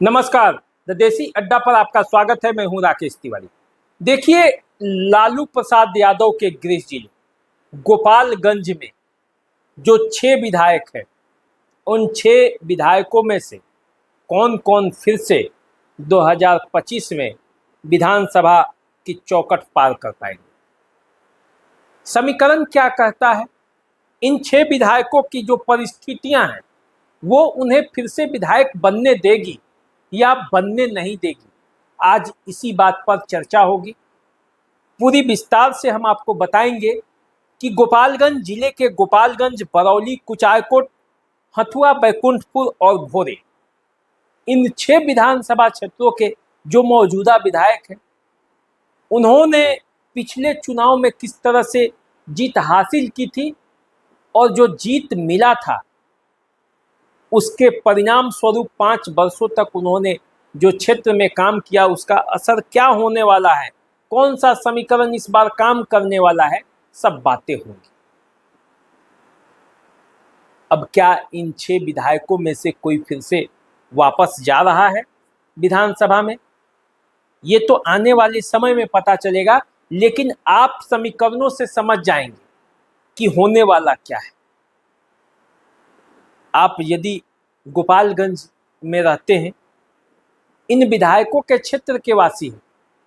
नमस्कार। द देसी अड्डा पर आपका स्वागत है। मैं हूं राकेश तिवारी। देखिए, लालू प्रसाद यादव के गृह जिले गोपालगंज में जो 6 विधायक हैं, उन 6 विधायकों में से कौन कौन फिर से 2025 में विधानसभा की चौखट पार कर पाएंगे। समीकरण क्या कहता है? इन 6 विधायकों की जो परिस्थितियां हैं वो उन्हें फिर से विधायक बनने देगी या बनने नहीं देगी। आज इसी बात पर चर्चा होगी। पूरी विस्तार से हम आपको बताएंगे कि गोपालगंज जिले के गोपालगंज, बरौली, कुचायकोट, हथुआ, बैकुंठपुर और भोरे, इन 6 विधानसभा क्षेत्रों के जो मौजूदा विधायक हैं, उन्होंने पिछले चुनाव में किस तरह से जीत हासिल की थी और जो जीत मिला था उसके परिणाम स्वरूप 5 वर्षों तक उन्होंने जो क्षेत्र में काम किया उसका असर क्या होने वाला है, कौन सा समीकरण इस बार काम करने वाला है, सब बातें होंगी। अब क्या इन 6 विधायकों में से कोई फिर से वापस जा रहा है विधानसभा में? ये तो आने वाले समय में पता चलेगा, लेकिन आप समीकरणों से समझ जाएंगे कि होने वाला क्या है। आप यदि गोपालगंज में रहते हैं, इन विधायकों के क्षेत्र के वासी हैं,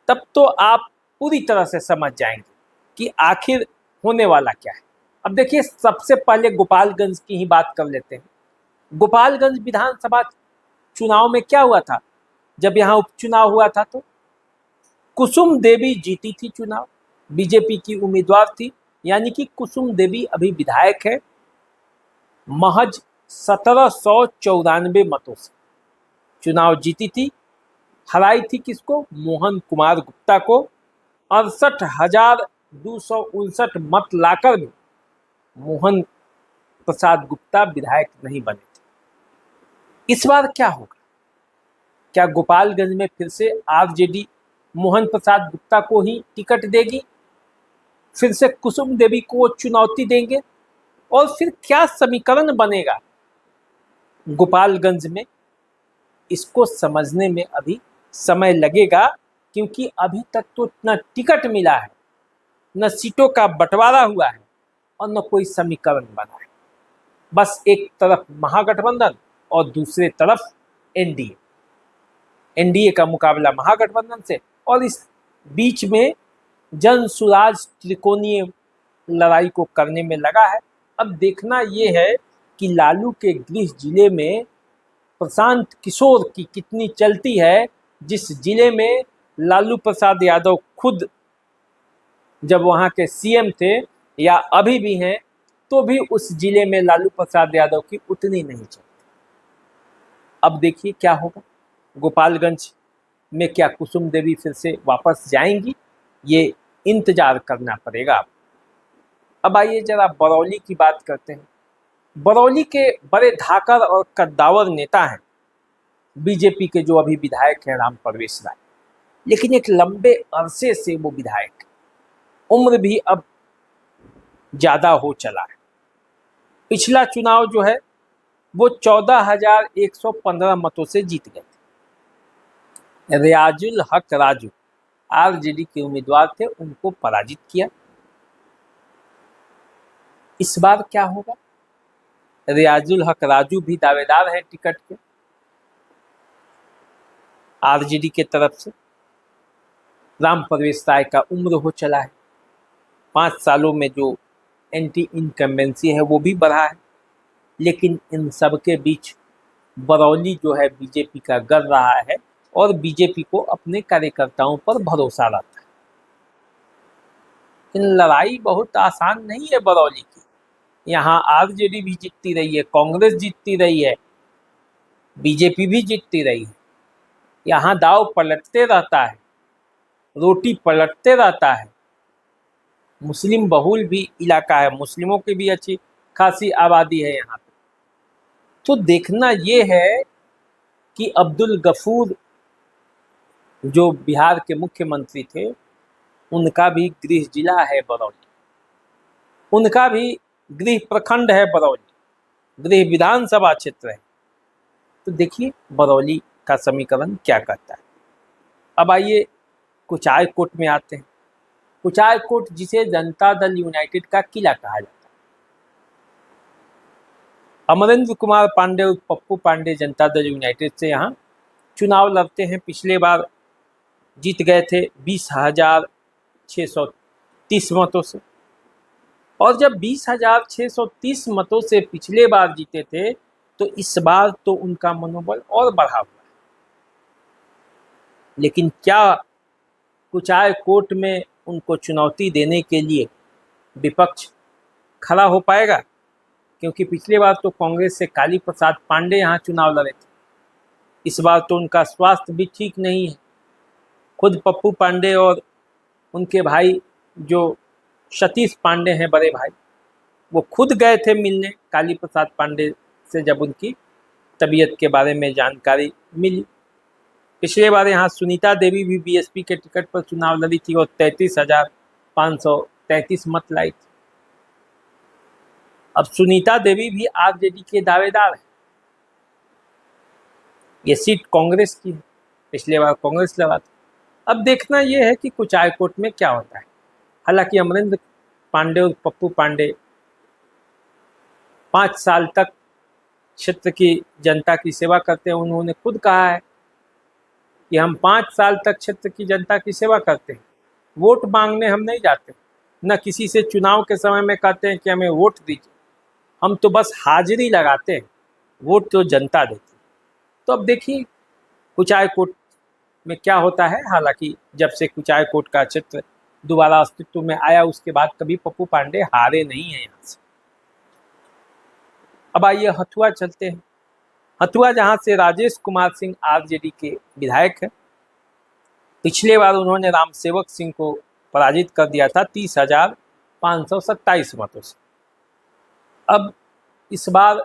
तब तो आप पूरी तरह से समझ जाएंगे कि आखिर होने वाला क्या है। अब देखिए, सबसे पहले गोपालगंज की ही बात कर लेते हैं। गोपालगंज विधानसभा चुनाव में क्या हुआ था? जब यहाँ उपचुनाव हुआ था तो कुसुम देवी जीती थी चुनाव, बीजेपी की उम्मीदवार थी, यानी कि कुसुम देवी अभी विधायक है। महज 1794 मतों से चुनाव जीती थी। हराई थी किसको? मोहन कुमार गुप्ता को। 68,259 मत लाकर भी मोहन प्रसाद गुप्ता विधायक नहीं बने थे। इस बार क्या होगा? क्या गोपालगंज में फिर से आरजेडी मोहन प्रसाद गुप्ता को ही टिकट देगी? फिर से कुसुम देवी को चुनौती देंगे? और फिर क्या समीकरण बनेगा गोपालगंज में? इसको समझने में अभी समय लगेगा, क्योंकि अभी तक तो न टिकट मिला है, न सीटों का बंटवारा हुआ है और न कोई समीकरण बना है। बस एक तरफ महागठबंधन और दूसरे तरफ एनडीए। एनडीए का मुकाबला महागठबंधन से, और इस बीच में जन सुराज त्रिकोणीय लड़ाई को करने में लगा है। अब देखना यह है कि लालू के गृह जिले में प्रशांत किशोर की कितनी चलती है, जिस जिले में लालू प्रसाद यादव खुद जब वहाँ के सीएम थे या अभी भी हैं, तो भी उस जिले में लालू प्रसाद यादव की उतनी नहीं चलती। अब देखिए क्या होगा गोपालगंज में। क्या कुसुम देवी फिर से वापस जाएंगी? ये इंतजार करना पड़ेगा आपको। अब आइए जरा बरौली की बात करते हैं। बरौली के बड़े धाकड़ और कद्दावर नेता हैं बीजेपी के जो अभी विधायक हैं, राम परवेश राय। लेकिन एक लंबे अरसे से वो विधायक, उम्र भी अब ज़्यादा हो चला है। पिछला चुनाव जो है वो 14,115 मतों से जीत गए थे। रियाजुल हक राजू आरजेडी के उम्मीदवार थे, उनको पराजित किया। इस बार क्या होगा? रियाजुल हक राजू भी दावेदार है टिकट के आरजेडी के तरफ से। राम परवेश राय का उम्र हो चला है, 5 सालों में जो एंटी इनकम्बेंसी है वो भी बढ़ा है। लेकिन इन सब के बीच बरौली जो है बीजेपी का गढ़ रहा है और बीजेपी को अपने कार्यकर्ताओं पर भरोसा रहता है। इन लड़ाई बहुत आसान नहीं है बरौली की। यहाँ आरजेडी भी जीतती रही है, कांग्रेस जीतती रही है, बीजेपी भी जीतती रही है। यहाँ दाव पलटते रहता है, रोटी पलटते रहता है। मुस्लिम बहुल भी इलाका है, मुस्लिमों की भी अच्छी खासी आबादी है यहाँ पे। तो देखना ये है कि अब्दुल गफूर जो बिहार के मुख्यमंत्री थे, उनका भी गृह जिला है बरौली, उनका भी गृह प्रखंड है बरौली, गृह विधानसभा क्षेत्र है। तो देखिए बरौली का समीकरण क्या कहता है। अब आइए कुचाय कोट में आते हैं। कुचाय कोट जिसे जनता दल यूनाइटेड का किला कहा जाता है। अमरेंद्र कुमार पांडे और पप्पू पांडे जनता दल यूनाइटेड से यहाँ चुनाव लड़ते हैं। पिछले बार जीत गए थे 20,630 मतों से, और जब 20,630 मतों से पिछले बार जीते थे तो इस बार तो उनका मनोबल और बढ़ा हुआ है। लेकिन क्या कुचाय कोट में उनको चुनौती देने के लिए विपक्ष खड़ा हो पाएगा? क्योंकि पिछले बार तो कांग्रेस से काली प्रसाद पांडे यहाँ चुनाव लड़े थे। इस बार तो उनका स्वास्थ्य भी ठीक नहीं है। खुद पप्पू पांडे और उनके भाई जो सतीश पांडे हैं बड़े भाई, वो खुद गए थे मिलने काली प्रसाद पांडे से जब उनकी तबीयत के बारे में जानकारी मिली। पिछले बार यहाँ सुनीता देवी भी बीएसपी के टिकट पर चुनाव लड़ी थी और 33,533 मत लाई थी। अब सुनीता देवी भी आरजेडी के दावेदार है। ये सीट कांग्रेस की है, पिछले बार कांग्रेस लड़ा था। अब देखना यह है कि कुचाय कोट में क्या होता है। हालांकि अमरेंद्र पांडे और पप्पू पांडे 5 साल तक क्षेत्र की जनता की सेवा करते हैं। उन्होंने खुद कहा है कि हम 5 साल तक क्षेत्र की जनता की सेवा करते हैं, वोट मांगने हम नहीं जाते, न किसी से चुनाव के समय में कहते हैं कि हमें वोट दीजिए, हम तो बस हाजिरी लगाते हैं, वोट तो जनता देती है। तो अब देखिए कुचाय कोट में क्या होता है। हालांकि जब से कुचाय कोट का क्षेत्र दोबारा अस्तित्व में आया उसके बाद कभी पप्पू पांडे हारे नहीं हैं यहाँ से। अब आइए हथुआ चलते हैं। हथुआ जहाँ से राजेश कुमार सिंह आरजेडी के विधायक हैं। पिछले बार उन्होंने रामसेवक सिंह को पराजित कर दिया था 30,527 मतों से। अब इस बार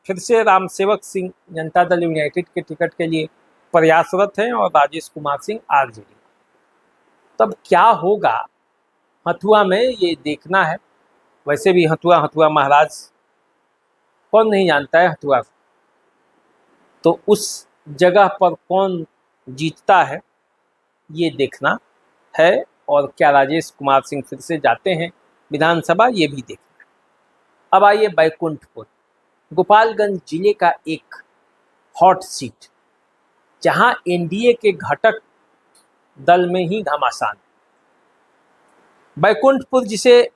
फिर से रामसेवक सिंह जनता दल यूनाइटेड के टिकट के लिए प्रयासरत हैं और राजेश कुमार सिंह आरजेडी। तब क्या होगा हथुआ में ये देखना है। वैसे भी हथुआ महाराज कौन नहीं जानता है हथुआ को। तो उस जगह पर कौन जीतता है ये देखना है, और क्या राजेश कुमार सिंह फिर से जाते हैं विधानसभा ये भी देखना है। अब आइए बैकुंठपुर, गोपालगंज जिले का एक हॉट सीट जहां एनडीए के घटक दल में ही घमासान। बैकुंठपुर जिसे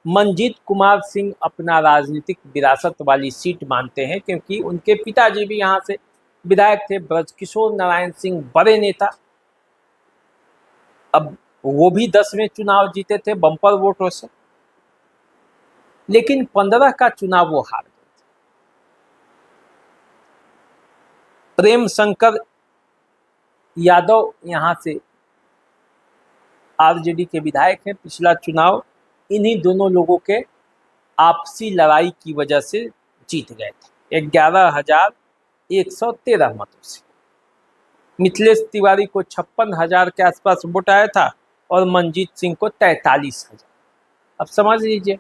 मनजीत कुमार सिंह अपना राजनीतिक विरासत वाली सीट मानते हैं, क्योंकि उनके पिताजी भी यहाँ से विधायक थे, ब्रजकिशोर नारायण सिंह बड़े नेता। अब वो भी 10 में चुनाव जीते थे बम्पर वोटों से, लेकिन 15 का चुनाव वो हार गए थे। प्रेम शंकर यादव यहाँ से आरजेडी के विधायक हैं। पिछला चुनाव इन्हीं दोनों लोगों के आपसी लड़ाई की वजह से जीत गए थे 11,113 मतों से। मिथिलेश तिवारी को 56,000 के आसपास वोट आया था और मनजीत सिंह को 43,000। अब समझ लीजिए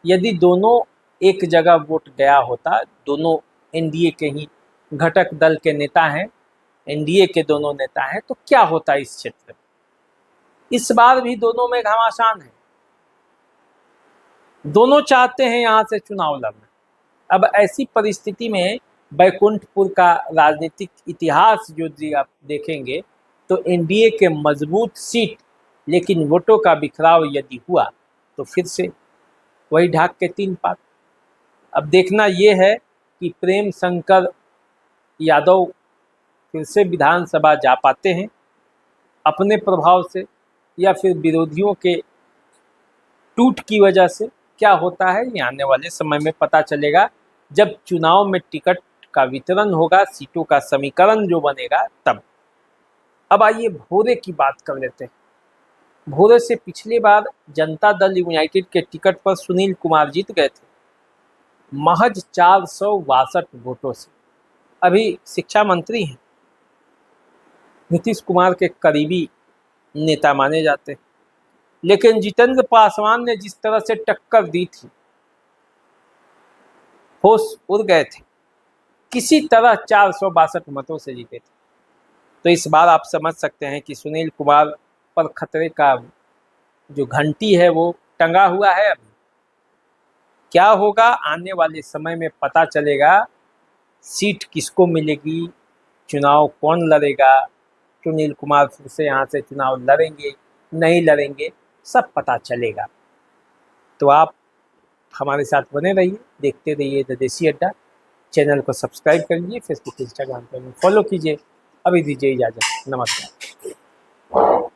यदि दोनों एक जगह वोट गया होता, दोनों एनडीए के ही घटक दल के नेता हैं, एनडीए के दोनों नेता हैं, तो क्या होता इस क्षेत्र में। इस बार भी दोनों में घमासान है, दोनों चाहते हैं यहां से चुनाव लड़ना। अब ऐसी परिस्थिति में बैकुंठपुर का राजनीतिक इतिहास जो आप देखेंगे तो एनडीए के मजबूत सीट, लेकिन वोटों का बिखराव यदि हुआ तो फिर से वही ढाक के 3 पात। अब देखना ये है कि प्रेम शंकर यादव फिर से विधानसभा जा पाते हैं अपने प्रभाव से, या फिर विरोधियों के टूट की वजह से। क्या होता है ये आने वाले समय में पता चलेगा, जब चुनाव में टिकट का वितरण होगा, सीटों का समीकरण जो बनेगा तब। अब आइए भोरे की बात कर लेते हैं। भोरे से पिछली बार जनता दल यूनाइटेड के टिकट पर सुनील कुमार जीत गए थे महज 462 वोटों से। अभी शिक्षा मंत्री हैं, नीतीश कुमार के करीबी नेता माने जाते हैं, लेकिन जितेंद्र पासवान ने जिस तरह से टक्कर दी थी, होश उड़ गए थे। किसी तरह 462 मतों से जीते थे। तो इस बार आप समझ सकते हैं कि सुनील कुमार पर खतरे का जो घंटी है वो टंगा हुआ है। अभी क्या होगा आने वाले समय में पता चलेगा। सीट किसको मिलेगी, चुनाव कौन लड़ेगा, सुनील कुमार फिर से यहाँ से चुनाव लड़ेंगे नहीं लड़ेंगे, सब पता चलेगा। तो आप हमारे साथ बने रहिए, देखते रहिए द देसी अड्डा। चैनल को सब्सक्राइब कर लीजिए, फेसबुक इंस्टाग्राम पर फॉलो कीजिए। अभी दीजिए इजाज़त, नमस्कार।